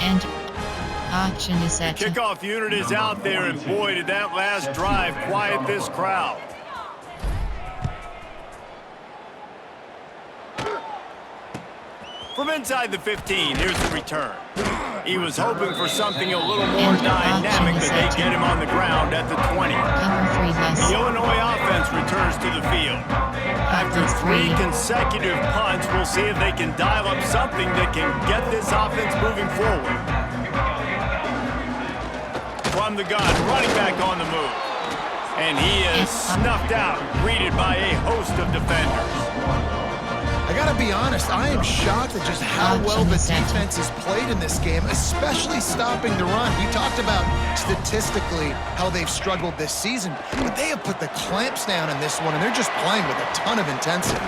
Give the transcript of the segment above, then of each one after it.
And action is set. Kickoff unit is out there, and boy, did that last drive quiet this crowd. From inside the 15, here's the return. He was hoping for something a little more dynamic that they get him on the ground at the 20. The Illinois offense returns to the field. After 3 consecutive punts, we'll see if they can dial up something that can get this offense moving forward. From the gun, running back on the move. And he is snuffed out, greeted by a host of defenders. I gotta be honest, I am shocked at just how well the defense has played in this game, especially stopping the run. We talked about statistically how they've struggled this season, but they have put the clamps down in this one, and they're just playing with a ton of intensity.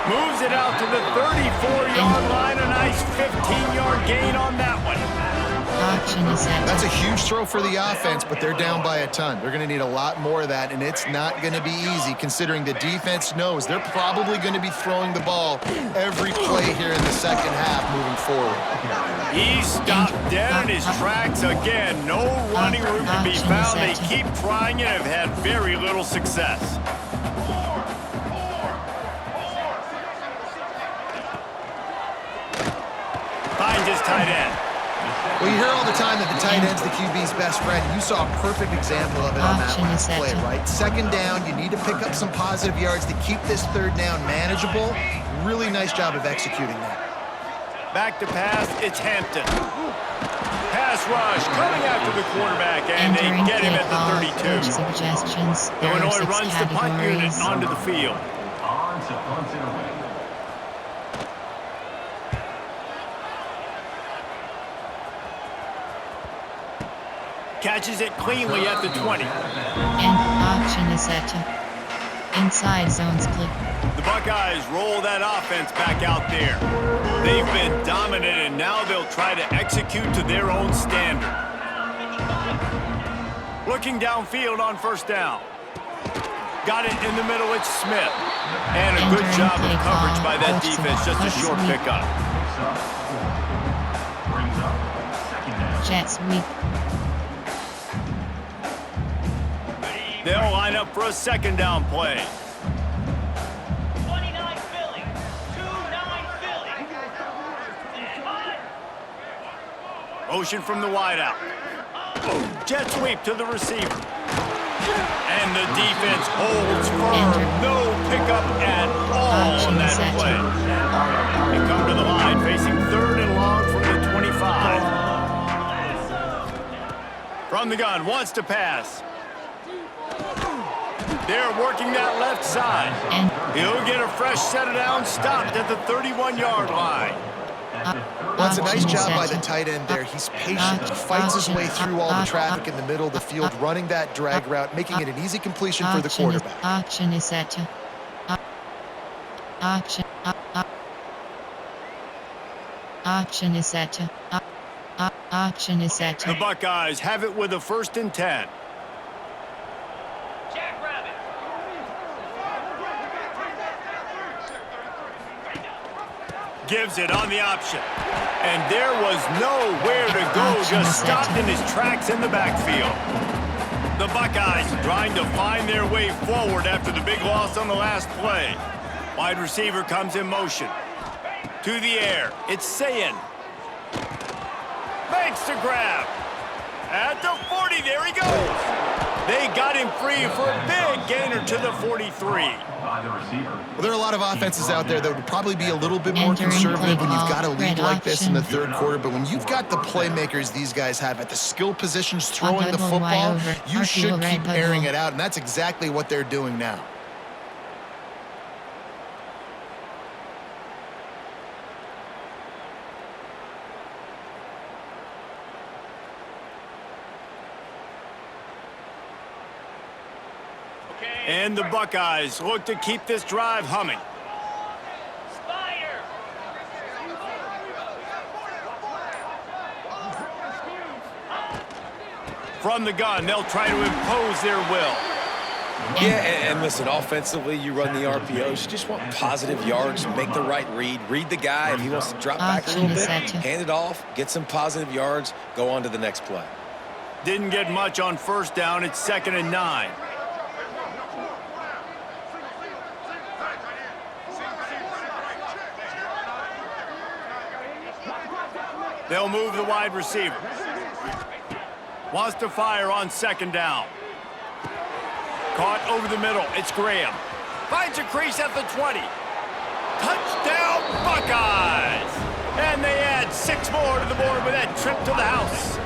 Moves it out to the 34-yard line, a nice 15-yard gain on that one. That's a huge throw for the offense, but they're down by a ton. They're going to need a lot more of that, and it's not going to be easy considering the defense knows they're probably going to be throwing the ball every play here in the second half moving forward. He stopped dead in his tracks again. No running room to be found. They keep trying and have had very little success. Finds his tight end. Well, you hear all the time that the tight end's the QB's best friend. You saw a perfect example of it on that last play, right? Second down, you need to pick up some positive yards to keep this third down manageable. Really nice job of executing that. Back to pass, it's Hampton. Pass rush, coming after the quarterback, and they get him at the 32. Illinois runs the punt unit onto the field. On to punt it away. Catches it cleanly at the 20. And action is set to inside zone split. The Buckeyes roll that offense back out there. They've been dominant, and now they'll try to execute to their own standard. Looking downfield on first down. Got it in the middle, it's Smith. And a good job of coverage by that defense, just a short pickup. Jet sweep. They'll line up for a second down play. 29 Philly. 2-9 Philly. Motion from the wideout. Jet sweep to the receiver. And the defense holds firm. No pickup at all on that play. They come to the line facing third and long from the 25. From the gun, wants to pass. They're working that left side. He'll get a fresh set of downs, stopped at the 31-yard line. That's a nice job by the tight end there. He's patient. He fights his way through all the traffic in the middle of the field, running that drag route, making it an easy completion for the quarterback. Action is set to action is set to action is set to. The Buckeyes have it with a 1st and 10. Gives it on the option. And there was nowhere to go, just stopped in his tracks in the backfield. The Buckeyes trying to find their way forward after the big loss on the last play. Wide receiver comes in motion. To the air, it's Sayin. Makes the grab. At the 40, there he goes. They got him free for a big gainer to the 43. Well, there are a lot of offenses out there that would probably be a little bit more conservative when you've got a lead like this in the third quarter, but when you've got the playmakers these guys have at the skill positions throwing the football, you should keep airing it out, and that's exactly what they're doing now. And the Buckeyes look to keep this drive humming. Spider. From the gun, they'll try to impose their will. Yeah, and listen, offensively, you run the RPOs. You just want positive yards, make the right read the guy. If he wants to drop back a little bit, hand it off, get some positive yards, go on to the next play. Didn't get much on first down. It's 2nd and 9. They'll move the wide receiver. Wants to fire on 2nd down. Caught over the middle. It's Graham. Finds a crease at the 20. Touchdown, Buckeyes! And they add 6 more to the board with that trip to the house.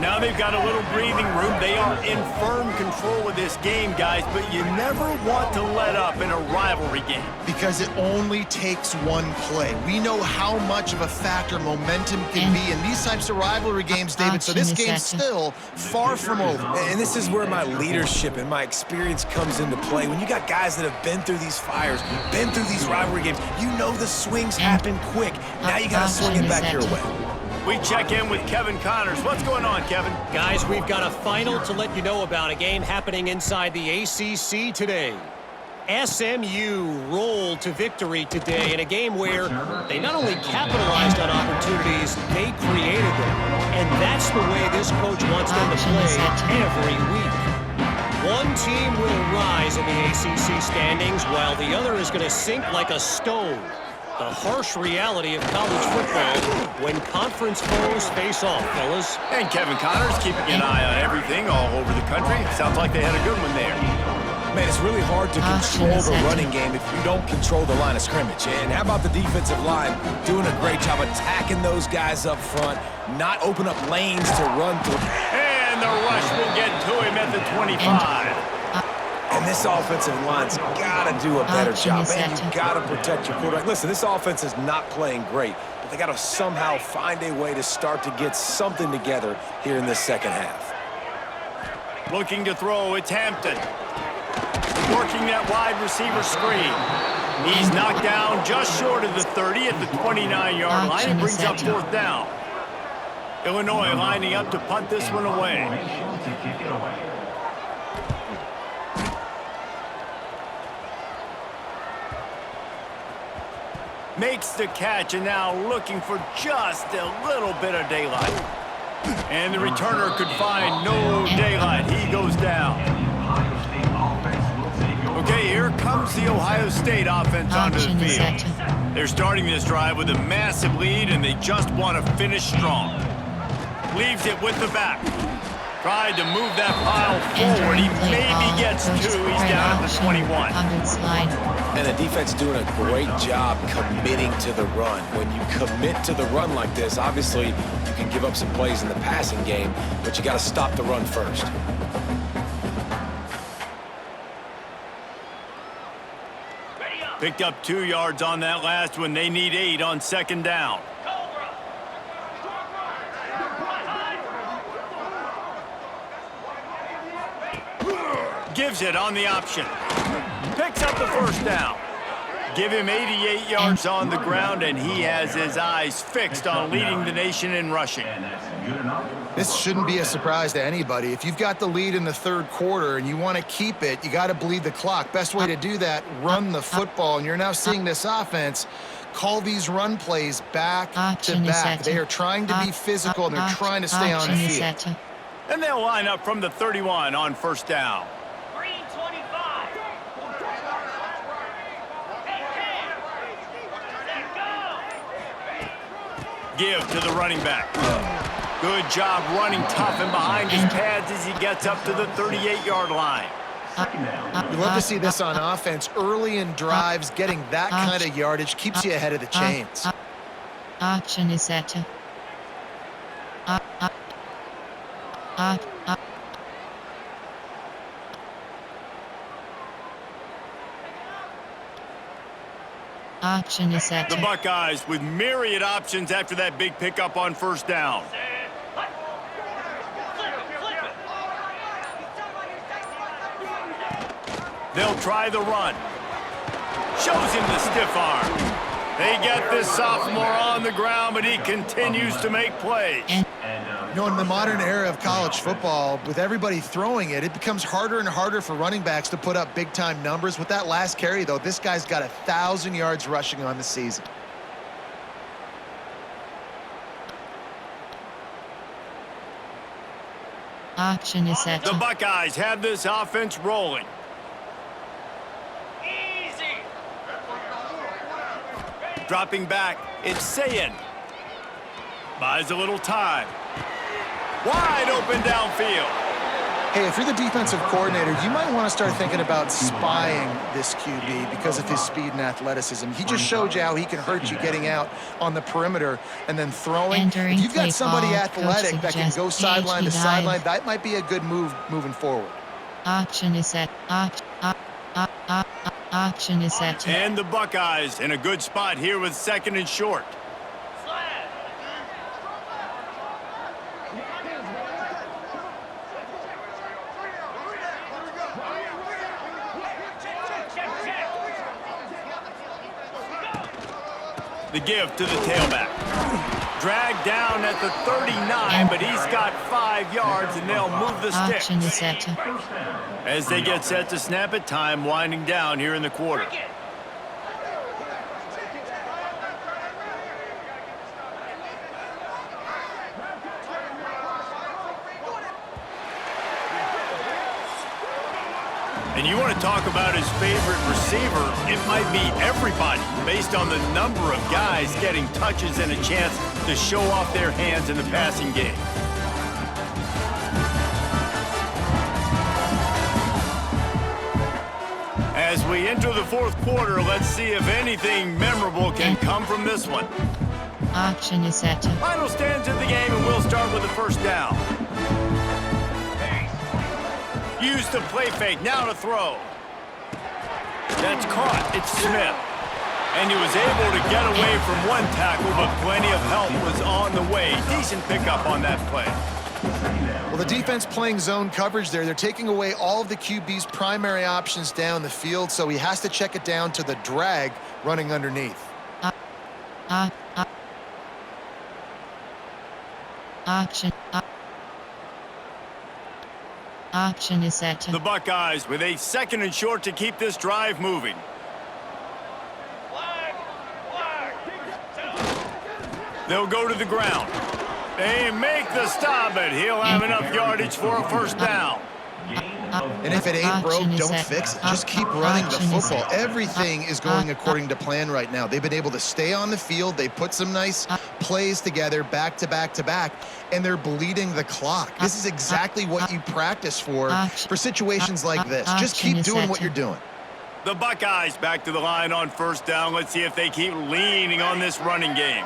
Now they've got a little breathing room. They are in firm control of this game, guys, but you never want to let up in a rivalry game. Because it only takes one play. We know how much of a factor momentum can be in these types of rivalry games, David, so this game's still far from over. And this is where my leadership and my experience comes into play. When you got guys that have been through these fires, been through these rivalry games, you know the swings happen quick. Now you got to swing it back your way. We check in with Kevin Connors. What's going on, Kevin? Guys, we've got a final to let you know about, a game happening inside the ACC today. SMU rolled to victory today in a game where they not only capitalized on opportunities, they created them. And that's the way this coach wants them to play every week. One team will rise in the ACC standings while the other is going to sink like a stone. The harsh reality of college football when conference foes face off, fellas. And Kevin Connors keeping an eye on everything all over the country. Sounds like they had a good one there. Man, it's really hard to control the running game if you don't control the line of scrimmage. And how about the defensive line doing a great job attacking those guys up front, not open up lanes to run through. And the rush will get to him at the 25. And this offensive line's got to do a better job. Man, you got to protect your quarterback. Listen, this offense is not playing great, but they got to somehow find a way to start to get something together here in this second half. Looking to throw, it's Hampton. Working that wide receiver screen. He's knocked down just short of the 30 at the 29-yard line. It brings up 4th down. Illinois lining up to punt this one away. Makes the catch, and now looking for just a little bit of daylight. And the returner could find no daylight. He goes down. Okay, here comes the Ohio State offense onto the field. They're starting this drive with a massive lead, and they just want to finish strong. Leaves it with the back. Tried to move that pile forward. He maybe gets 2. He's down at the 21. And the defense doing a great job committing to the run. When you commit to the run like this, obviously you can give up some plays in the passing game, but you got to stop the run first. Picked up 2 yards on that last one. They need 8 on 2nd down. Gives it on the option. Picks up the 1st down. Give him 88 yards on the ground, and he has his eyes fixed on leading the nation in rushing. This shouldn't be a surprise to anybody. If you've got the lead in the 3rd quarter and you want to keep it, you got to bleed the clock. Best way to do that, run the football. And you're now seeing this offense call these run plays back to back. They are trying to be physical, and they're trying to stay on the field. And they'll line up from the 31 on 1st down. Green 25. Give to the running back. Good job running tough and behind his pads as he gets up to the 38-yard line. We love to see this on offense. Early in drives, getting that kind of yardage keeps you ahead of the chains. Option is set. Option is set. The Buckeyes with myriad options after that big pickup on 1st down. They'll try the run. Shows him the stiff arm. They get this sophomore on the ground, but he continues to make plays. You know, in the modern era of college football, with everybody throwing it, it becomes harder and harder for running backs to put up big-time numbers. With that last carry, though, this guy's got 1,000 yards rushing on the season. Action is set. The Buckeyes have this offense rolling. Easy. Dropping back, it's Sayin. Buys a little time. Wide open downfield. Hey, if you're the defensive coordinator, you might want to start thinking about spying this QB because of his speed and athleticism. He just showed you how he can hurt you getting out on the perimeter and then throwing. Entering If you've got play somebody call, athletic coach that can go suggests sideline to HE sideline, dive. that might be a good move moving forward. Action is set. Action is set. And the Buckeyes in a good spot here with 2nd and short. Slab. Check. The give to the tailback. Dragged down at the 39, but he's got 5 yards, and they'll move the Action is sticks. set. As they get set to snap it, time winding down here in the quarter. And you want to talk about his favorite receiver, it might be everybody, based on the number of guys getting touches and a chance to show off their hands in the passing game. As we enter the 4th quarter, let's see if anything memorable can come from this one. Action is set. Final stands of the game, and we'll start with the first down. Used the play fake, now to throw. That's caught, it's Smith. And he was able to get away from one tackle, but plenty of help was on the way. Decent pickup on that play. Well, the defense playing zone coverage there, they're taking away all of the QB's primary options down the field, so he has to check it down to the drag running underneath. Action is set. The Buckeyes with a 2nd and short to keep this drive moving. Flag. They'll go to the ground. They make the stop, but he'll have enough yardage for a first down. And if it ain't broke, Action is don't set. fix it. Just keep running the Action is football. set. Everything is going according to plan right now. They've been able to stay on the field. They put some nice plays together back to back to back, and they're bleeding the clock. This is exactly what you practice for situations like this. Just keep doing what you're doing. The Buckeyes back to the line on first down. Let's see if they keep leaning on this running game.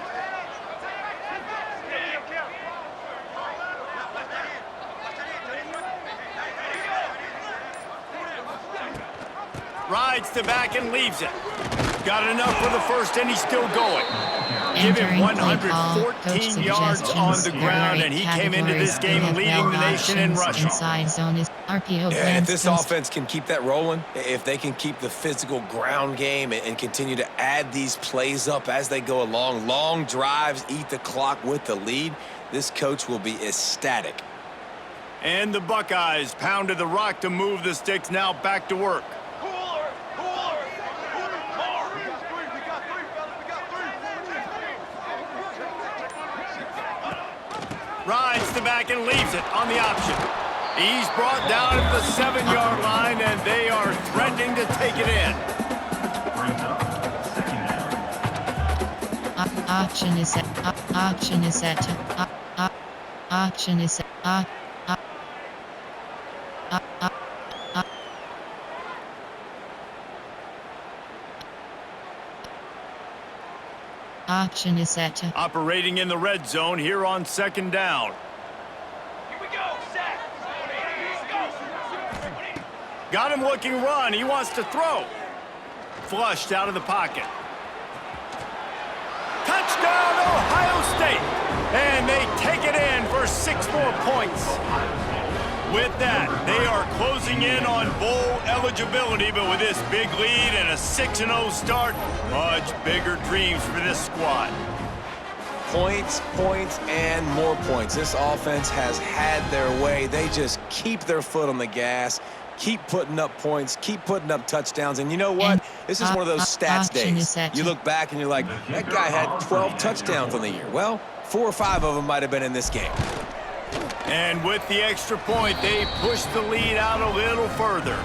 Rides to back and leaves it. Got enough for the first, and he's still going. Give him 114 yards on the ground, and he came into this game leading the nation in rushing. Inside zone is RPO. And if this offense can keep that rolling, if they can keep the physical ground game and continue to add these plays up as they go along, long drives, eat the clock with the lead, this coach will be ecstatic. And the Buckeyes pounded the rock to move the sticks, now back to work. Rides the back and leaves it on the option. He's brought down at the 7-yard line, and they are threatening to take it in. Action is set. Action is set. Action is set. Action is set. Operating in the red zone here on 2nd down. Here we go, set. Got him looking run. He wants to throw. Flushed out of the pocket. Touchdown, Ohio State. And they take it in for 6 more points. with that, they are closing in on bowl eligibility, but with this big lead and a 6-0 start, much bigger dreams for this squad. Points, points, and more points. This offense has had their way. They just keep their foot on the gas, keep putting up points, keep putting up touchdowns. And you know what? This is one of those stats days. You look back and you're like, that guy had 12 touchdowns on the year. Well, 4 or 5 of them might have been in this game. And with the extra point, they push the lead out a little further.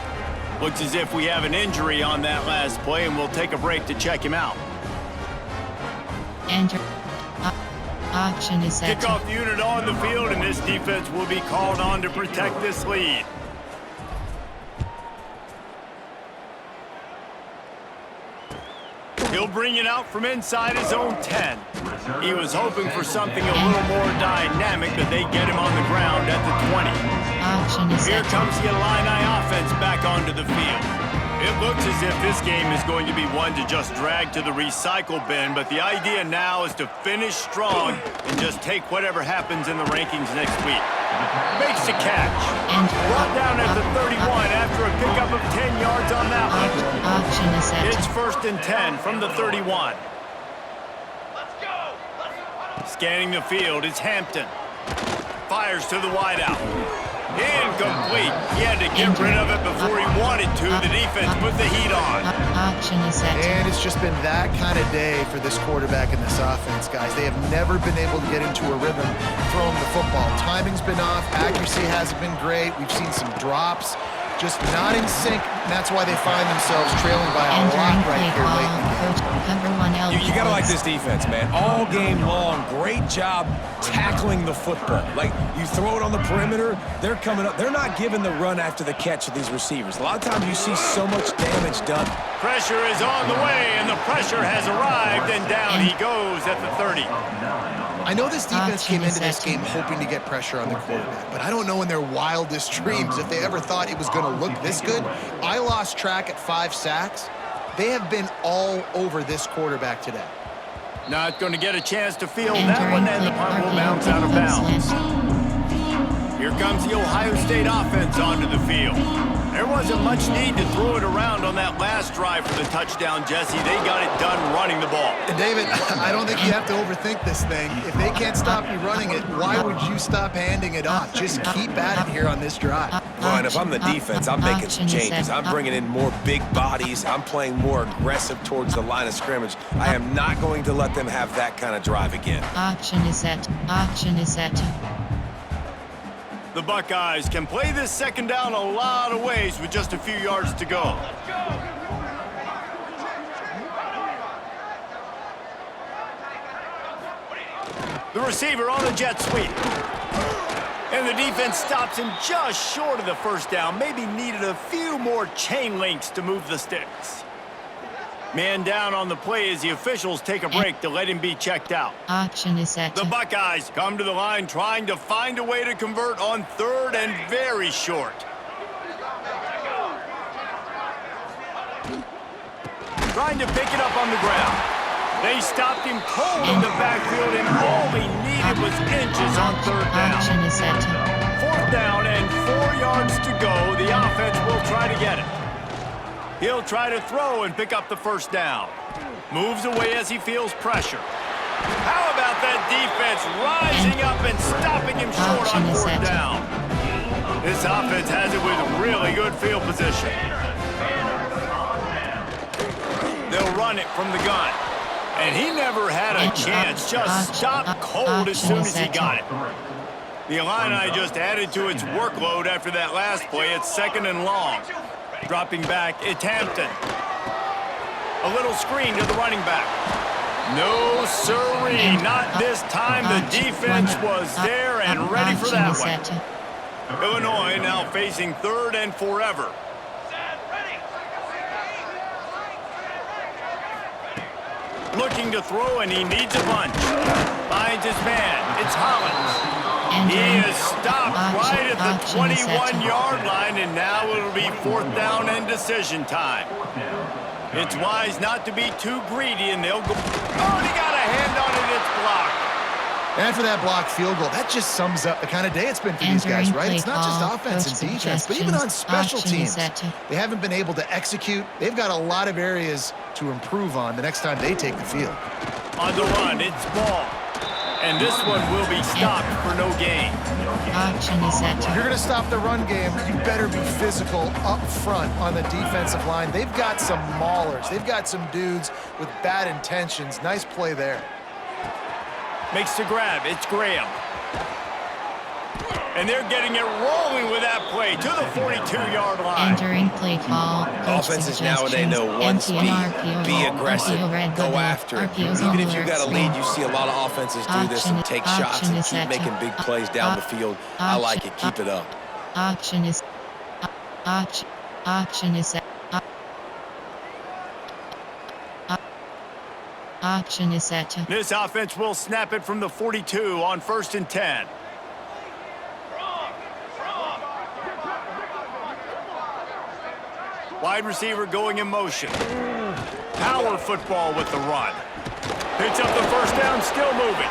Looks as if we have an injury on that last play, and we'll take a break to check him out. Enter. Option is set. Kickoff unit on the field, and this defense will be called on to protect this lead. He'll bring it out from inside his own 10. He was hoping for something a little more dynamic, but they get him on the ground at the 20. Option is Here set. comes the Illini offense back onto the field. It looks as if this game is going to be one to just drag to the recycle bin, but the idea now is to finish strong and just take whatever happens in the rankings next week. Makes the catch. Brought down at the 31 after a pickup of 10 yards on that one. Option is set. It's 1st and 10 from the 31. Let's go. Scanning the field is Hampton. Fires to the wideout. Incomplete. He had to get rid of it before he wanted to. The defense put the heat on. Option is set. And it's just been that kind of day for this quarterback and this offense, guys. They have never been able to get into a rhythm throwing the football. Timing's been off. Accuracy hasn't been great. We've seen some drops. Just not in sync. And that's why they find themselves trailing by a lot right here late in the game. You gotta like this defense, man. All game long, great job tackling the football. Like, you throw it on the perimeter, they're coming up. They're not giving the run after the catch of these receivers. A lot of times you see so much damage done. Pressure is on the way, and the pressure has arrived, and down he goes at the 30. I know this defense came into this game hoping to get pressure on the quarterback, but I don't know in their wildest dreams if they ever thought it was going to look this good. I lost track at 5 sacks. They have been all over this quarterback today. Not going to get a chance to field that one, and the punt will bounce out of bounds. Here comes the Ohio State offense onto the field. There wasn't much need to throw it around on that last drive for the touchdown, Jesse. They got it done running the ball. And David, I don't think you have to overthink this thing. If they can't stop you running it, why would you stop handing it off? Just keep at it here on this drive. Ryan, if I'm the defense, I'm making some changes. I'm bringing in more big bodies. I'm playing more aggressive towards the line of scrimmage. I am not going to let them have that kind of drive again. Option is set. Option is set. The Buckeyes can play this second down a lot of ways with just a few yards to go. The receiver on a jet sweep. And the defense stops him just short of the first down. Maybe needed a few more chain links to move the sticks. Man down on the play as the officials take a break to let him be checked out. Option is set. The Buckeyes come to the line trying to find a way to convert on 3rd and very short. Trying to pick it up on the ground. They stopped him cold in the backfield, and all he needed was inches on 3rd down. Option is set. 4th down and 4 yards to go. The offense will try to get it. He'll try to throw and pick up the first down. Moves away as he feels pressure. How about that defense rising up and stopping him short on 4th down? This offense has it with really good field position. They'll run it from the gun. And he never had a chance. Just stopped cold as soon as he got it. The Illini just added to its workload after that last play. It's 2nd and long. Dropping back, it's Hampton. A little screen to the running back. No siree, not this time. The defense was there and ready for that one. Illinois now facing 3rd and forever. Looking to throw, and he needs a bunch. Finds his man. It's Hollins. He is stopped right at the 21-yard line, and now it'll be 4th down and decision time. It's wise not to be too greedy, and they'll go. Oh, he got a hand on it. It's blocked. And for that blocked field goal, that just sums up the kind of day it's been for these guys, right? It's not just offense and defense, but even on special teams, they haven't been able to execute. They've got a lot of areas to improve on the next time they take the field. On the run, it's ball. And this one will be stopped for no gain. If you're going to stop the run game, you better be physical up front on the defensive line. They've got some maulers. They've got some dudes with bad intentions. Nice play there. Makes the grab. It's Graham. And they're getting it rolling with that play to the 42-yard line. Entering play call. Offenses nowadays know one speed, be aggressive, go after it. Even if you got a lead, you see a lot of offenses do this and take shots and keep making big plays down the field. I like it. Keep it up. Option is set. This offense will snap it from the 42 on 1st and 10. Wide receiver going in motion. Power football with the run. Picks up the first down, still moving.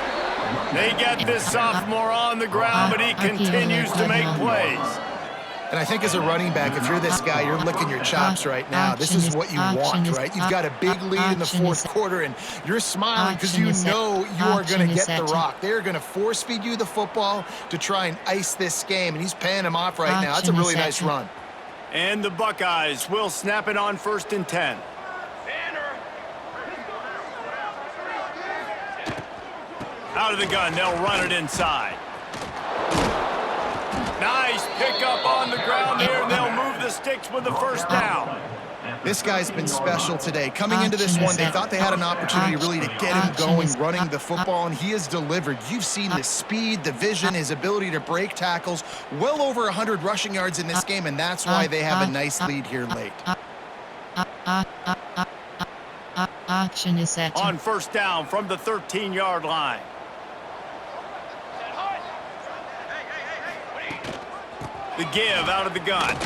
They get this sophomore on the ground, but he continues to make plays. And I think as a running back, if you're this guy, you're licking your chops right now. This is what you want, right? You've got a big lead in the fourth quarter, and you're smiling because you know you are going to get the rock. They're going to force-feed you the football to try and ice this game, and he's paying him off right now. That's a really nice run. And the Buckeyes will snap it on 1st and 10. Out of the gun, they'll run it inside. Nice pickup on the ground there, and they'll move the sticks with the first down. This guy's been special today. Coming into this one, they thought they had an opportunity really to get him going, running the football, and he has delivered. You've seen the speed, the vision, his ability to break tackles. Well over 100 rushing yards in this game, and that's why they have a nice lead here late. Option is set. On 1st down from the 13-yard line. The give out of the gun.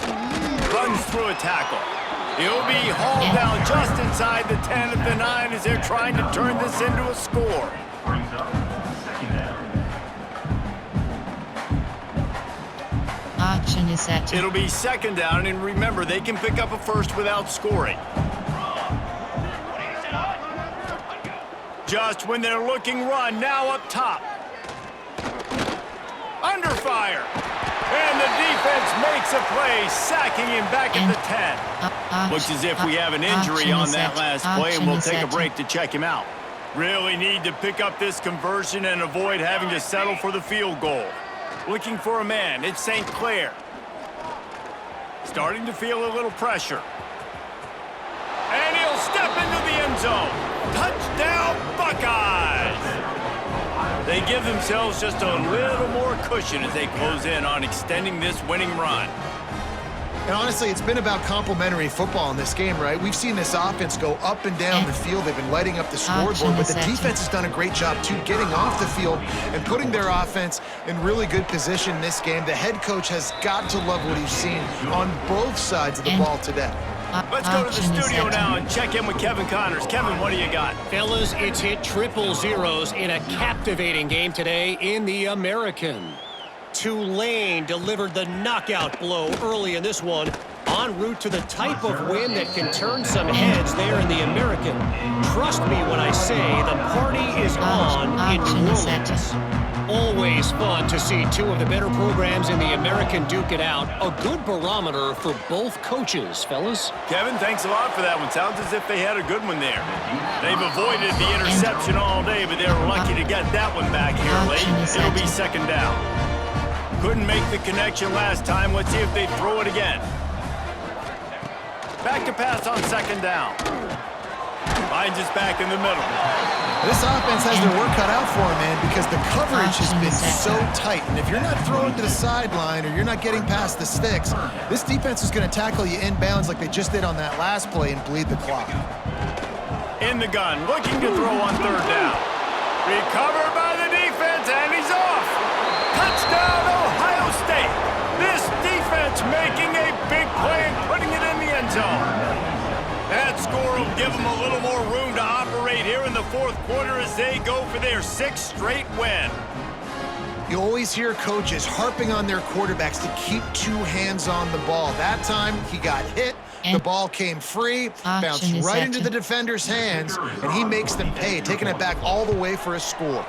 Runs through a tackle. He'll be hauled down just inside the 10 at the 9 as they're trying to turn this into a score. Option is set. It'll be 2nd down, and remember, they can pick up a first without scoring. Just when they're looking run, now up top. Under fire. And the defense makes a play, sacking him back at the 10. Looks as if we have an injury on that last play, and we'll take a break to check him out. Really need to pick up this conversion and avoid having to settle for the field goal. Looking for a man, it's St. Clair. Starting to feel a little pressure. And he'll step into the end zone. Touchdown, Buckeyes! They give themselves just a little more cushion as they close in on extending this winning run. And honestly, it's been about complementary football in this game, right? We've seen this offense go up and down the field. They've been lighting up the scoreboard, but the defense has done a great job, too, getting off the field and putting their offense in really good position in this game. The head coach has got to love what he's seen on both sides of the ball today. Let's go to the studio now and check in with Kevin Connors. Kevin, what do you got? Fellas, it's hit triple zeros in a captivating game today in the American. Tulane delivered the knockout blow early in this one, en route to the type of win that can turn some heads there in the American. Trust me when I say the party is on in New Orleans. Always fun to see two of the better programs in the American duke it out. A good barometer for both coaches, fellas. Kevin, thanks a lot for that one. Sounds as if they had a good one there. They've avoided the interception all day, but they're lucky to get that one back here late. It'll be 2nd down. Couldn't make the connection last time. Let's see if they throw it again. Back to pass on 2nd down. Finds us back in the middle. This offense has their work cut out for them, man, because the coverage has been so tight. And if you're not throwing to the sideline or you're not getting past the sticks, this defense is going to tackle you inbounds like they just did on that last play and bleed the clock. In the gun, looking to throw on 3rd down. Recovered by the defense, and he's off. Touchdown, Ohio State. This defense making a big play and putting it in the end zone. That score will give them a little more room to operate here in the the fourth quarter as they go for their 6th straight win. You always hear coaches harping on their quarterbacks to keep 2 hands on the ball. That time, he got hit, the ball came free, bounced right into the defender's hands, and he makes them pay, taking it back all the way for a score.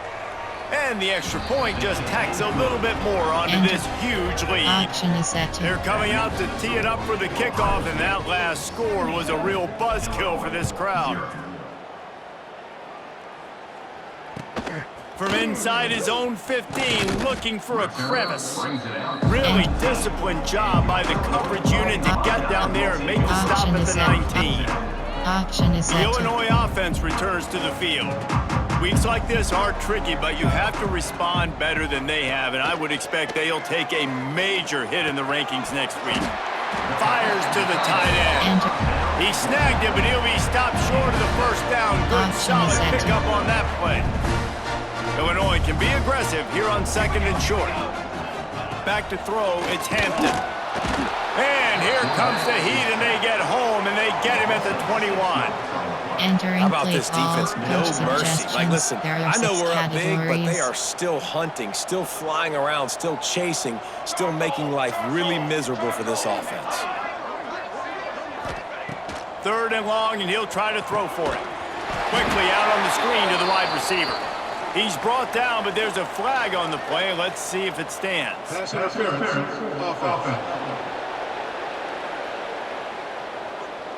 And the extra point just tacks a little bit more onto this huge lead. They're coming out to tee it up for the kickoff, and that last score was a real buzzkill for this crowd. From inside his own 15, looking for a crevice. Really disciplined job by the coverage unit to get down there and make the stop at the 19. The Illinois offense returns to the field. Weeks like this are tricky, but you have to respond better than they have, and I would expect they'll take a major hit in the rankings next week. Fires to the tight end. He snagged it, but he'll be stopped short of the first down. Good, solid pickup on that play. Illinois can be aggressive here on 2nd and short. Back to throw, it's Hampton. And here comes the heat, and they get home, and they get him at the 21. How about this defense? No mercy. Like, listen, I know we're up big, but they are still hunting, still flying around, still chasing, still making life really miserable for this offense. 3rd and long, and he'll try to throw for it. Quickly out on the screen to the wide receiver. He's brought down, but there's a flag on the play. Let's see if it stands.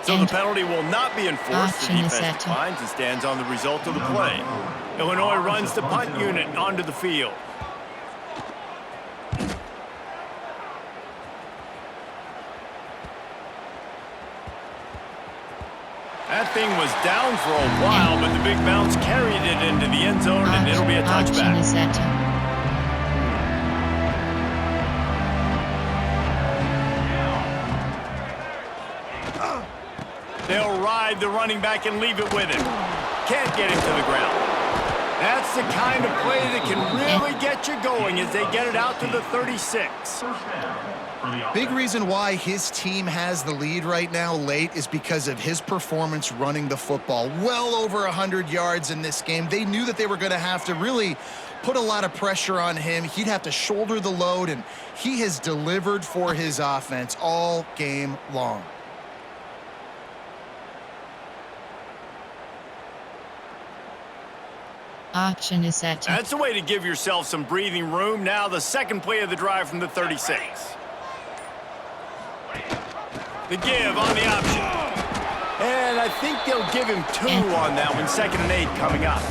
So the penalty will not be enforced. The defense declines and stands on the result of the play. Illinois runs the punt unit onto the field. That thing was down for a while, but the big bounce carried it into the end zone, and it'll be a touchback. They'll ride the running back and leave it with him. Can't get him to the ground. That's the kind of play that can really get you going as they get it out to the 36. Big reason why his team has the lead right now late is because of his performance running the football. Well over 100 yards in this game. They knew that they were going to have to really put a lot of pressure on him. He'd have to shoulder the load, and he has delivered for his offense all game long. Action is set. That's a way to give yourself some breathing room. Now the second play of the drive from the 36. The give on the option. And I think they'll give him 2 on that one. 2nd and 8 coming up.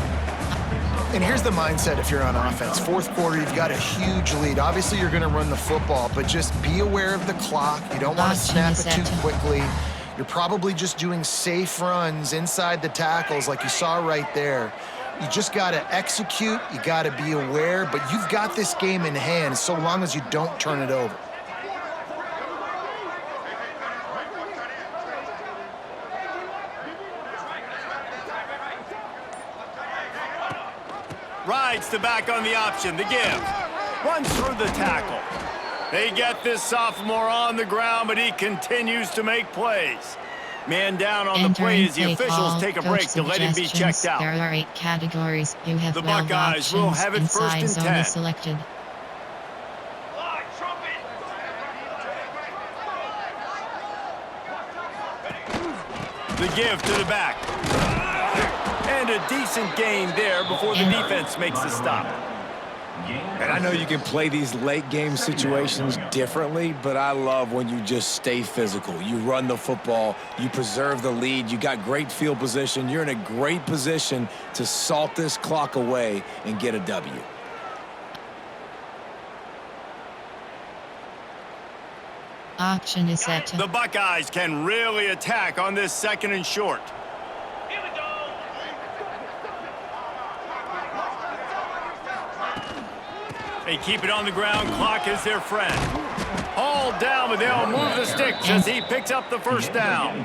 And here's the mindset if you're on offense. 4th quarter, you've got a huge lead. Obviously, you're going to run the football, but just be aware of the clock. You don't want to snap it too quickly. You're probably just doing safe runs inside the tackles like you saw right there. You just got to execute. You got to be aware, but you've got this game in hand so long as you don't turn it over. Rides the back on the option, the give. Runs through the tackle. They get this sophomore on the ground, but he continues to make plays. Man down on the play as the officials take a break to let him be checked out. There are 8 categories. You have The 12 Buckeyes will options. have it first Inside and zone 10. is selected. The give to the back. And a decent gain there before the defense makes the stop. And I know you can play these late game situations differently, but I love when you just stay physical. You run the football, you preserve the lead, you got great field position, you're in a great position to salt this clock away and get a W. Action is set. The Buckeyes can really attack on this 2nd and short. Here we go. They keep it on the ground. Clock is their friend. All down, but they'll move the sticks as he picks up the first down.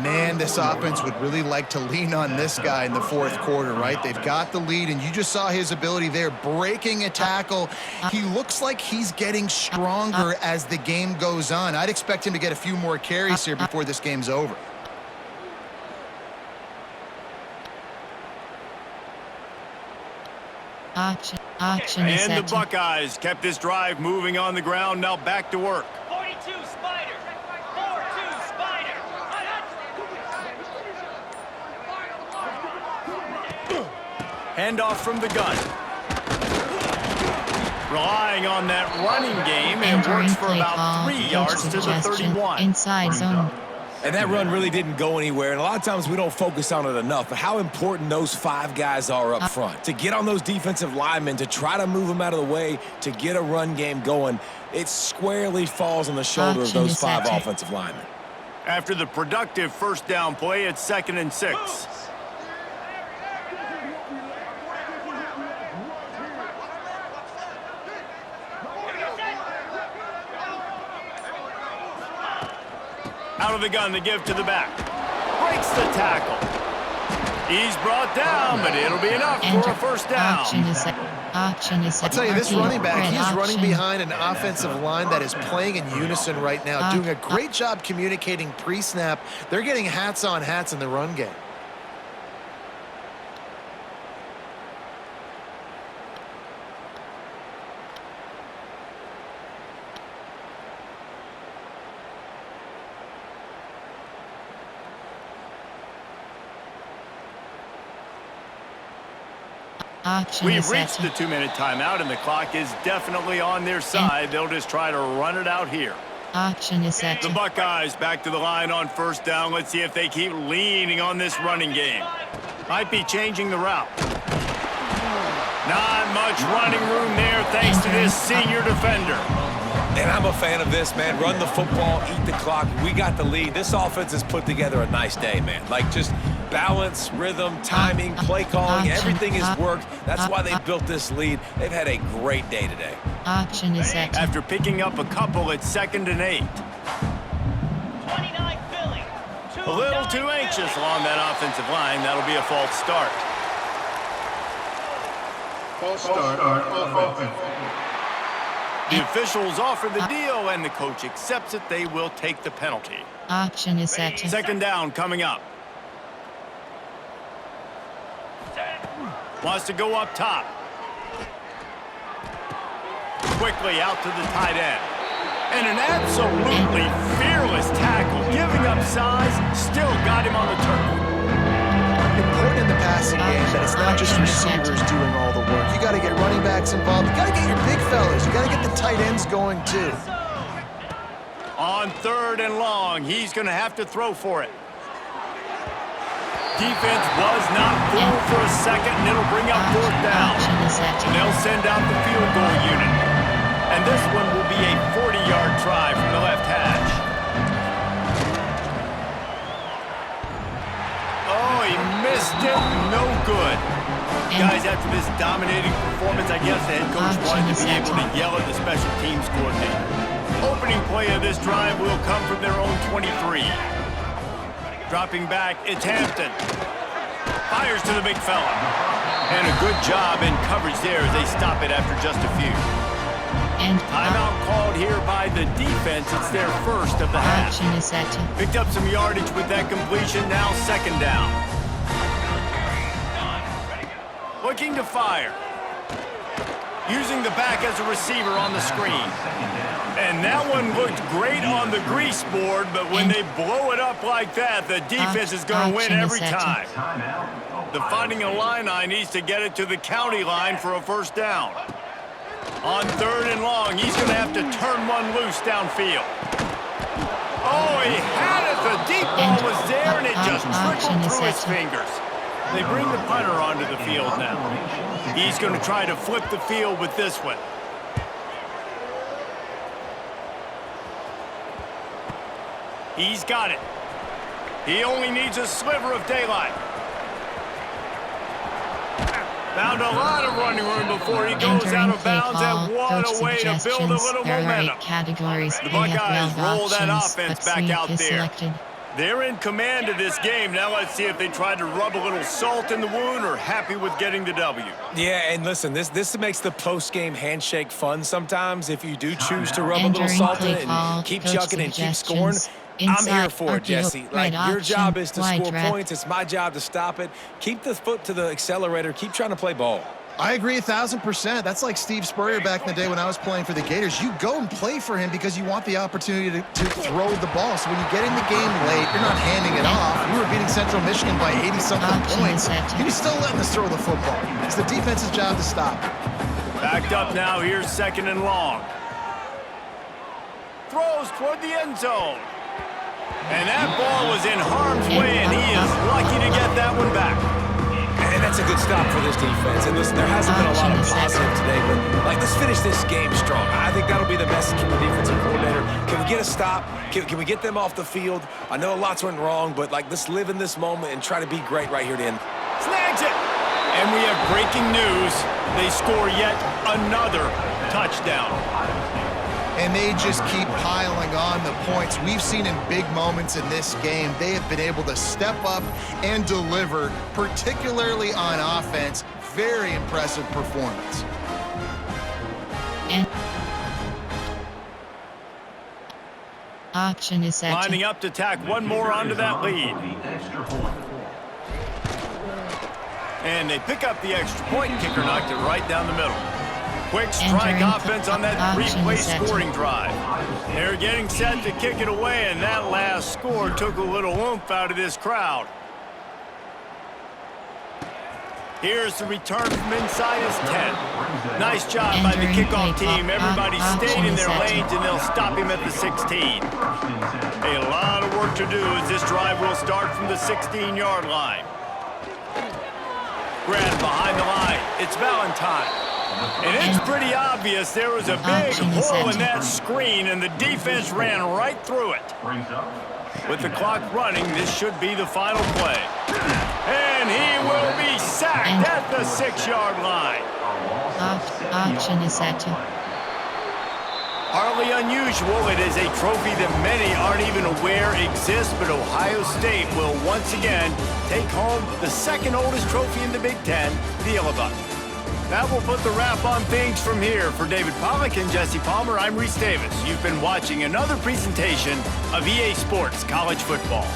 Man, this offense would really like to lean on this guy in the 4th quarter, right? They've got the lead, and you just saw his ability there, breaking a tackle. He looks like he's getting stronger as the game goes on. I'd expect him to get a few more carries here before this game's over. Action is And the set. Buckeyes kept this drive moving on the ground. Now back to work. 42 Spider. 4-2 Spider. Handoff from the gun. Relying on that running game, and it Entering works for play about call. 3 Coach yards to the suggestion. 31. Inside zone. And that run really didn't go anywhere, and a lot of times we don't focus on it enough, but how important those 5 guys are up front. To get on those defensive linemen, to try to move them out of the way, to get a run game going, it squarely falls on the shoulder of those 5 offensive linemen. After the productive first down play, it's 2nd and 6. Out of the gun to give to the back. Breaks the tackle. He's brought down, but it'll be enough for a first down. Action is set. I'll tell you, this running back, he is running behind an offensive line that is playing in unison right now, doing a great job communicating pre-snap. They're getting hats on hats in the run game. We've reached the 2-minute timeout, and the clock is definitely on their side. They'll just try to run it out here. Action is set. The Buckeyes back to the line on first down. Let's see if they keep leaning on this running game. Might be changing the route. Not much running room there thanks to this senior defender. And I'm a fan of this, man. Run the football, eat the clock. We got the lead. This offense has put together a nice day, man. Like, just balance, rhythm, timing, play calling, everything has worked. That's why they built this lead. They've had a great day today. Action is set. After picking up a couple, it's 2nd and 8. 29 Philly. A little too anxious along that offensive line. That'll be a false start. False start on offense. The officials offer the deal, and the coach accepts it. They will take the penalty. Action is set. 2nd down coming up. Wants to go up top. Quickly out to the tight end. And an absolutely fearless tackle. Giving up size, still got him on the turf. Important in the passing game that it's not just receivers doing all the work. You got to get running backs involved. You got to get your big fellas. You got to get the tight ends going too. On 3rd and long, he's going to have to throw for it. Defense was not fooled for a second, and it'll bring up 4th down. And they'll send out the field goal unit. And this one will be a 40-yard try from the left hash. Oh, he missed it. No good. Guys, after this dominating performance, I guess the head coach wanted to be able to yell at the special teams coordinator. Opening play of this drive will come from their own 23. Dropping back, it's Hampton. Fires to the big fella. And a good job in coverage there as they stop it after just a few. Timeout called here by the defense. It's their first of the half. Action is set. Picked up some yardage with that completion. Now 2nd down. Looking to fire. Using the back as a receiver on the screen. And that one looked great on the grease board, but when they blow it up like that, the defense is going to win every time. The Fighting Illini needs to get it to the county line for a first down. On 3rd and long, he's going to have to turn one loose downfield. Oh, he had it. The deep ball was there, and it just trickled through his fingers. They bring the punter onto the field now. He's going to try to flip the field with this one. He's got it. He only needs a sliver of daylight. Found a lot of running room before he goes out of bounds, and what a way to build a little momentum. The Buckeyes roll that offense back out there. They're in command of this game. Now let's see if they try to rub a little salt in the wound or happy with getting the W. Yeah, and listen, this makes the post-game handshake fun sometimes. If you do choose to rub a little salt in it and keep chucking and keep scoring, I'm here for it, Jesse. Like, your job is to score points. It's my job to stop it. Keep the foot to the accelerator. Keep trying to play ball. I agree 1,000%. That's like Steve Spurrier back in the day when I was playing for the Gators. You go and play for him because you want the opportunity to throw the ball. So when you get in the game late, you're not handing it off. We were beating Central Michigan by 80-something points. You're still letting us throw the football. It's the defense's job to stop. Backed up now. Here's 2nd and long. Throws toward the end zone. And that ball was in harm's way, and he is lucky to get that one back. And that's a good stop for this defense. And listen, there hasn't been a lot of positive today, but let's finish this game strong. I think that'll be the message from the defensive coordinator. Can we get a stop? Can we get them off the field? I know lots went wrong, but let's live in this moment and try to be great right here at the end. Snags it! And we have breaking news. They score yet another touchdown. And they just keep piling on the points. We've seen in big moments in this game, they have been able to step up and deliver, particularly on offense. Very impressive performance. And option is set. Lining up to tack one more onto that lead. And they pick up the extra point. Kicker knocked it right down the middle. Quick strike offense on that 3-play scoring drive. They're getting set to kick it away, and that last score took a little oomph out of this crowd. Here's the return from inside his 10. Nice job by the kickoff team. Everybody stayed in their lanes, and they'll stop him at the 16. A lot of work to do as this drive will start from the 16-yard line. Grant behind the line. It's Valentine. And it's pretty obvious there was a big hole in that screen, and the defense ran right through it. With the clock running, this should be the final play. And he will be sacked at the 6-yard line. Option is set. Hardly unusual. It is a trophy that many aren't even aware exists, but Ohio State will once again take home the second oldest trophy in the Big Ten, the Yellow Buck. That will put the wrap on things from here. For David Pollack and Jesse Palmer, I'm Reese Davis. You've been watching another presentation of EA Sports College Football.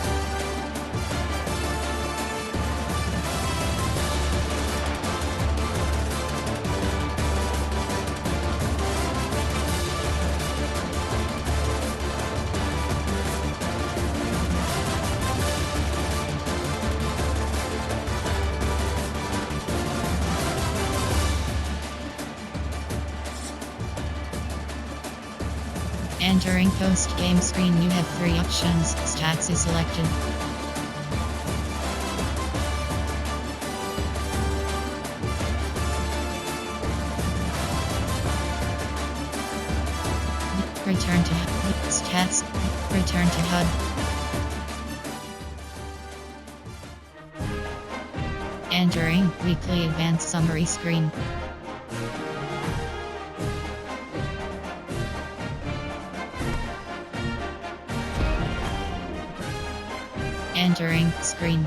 Entering post-game screen, you have 3 options. Stats is selected. Return to stats. Return to HUD. Entering weekly advanced summary screen. Entering screen.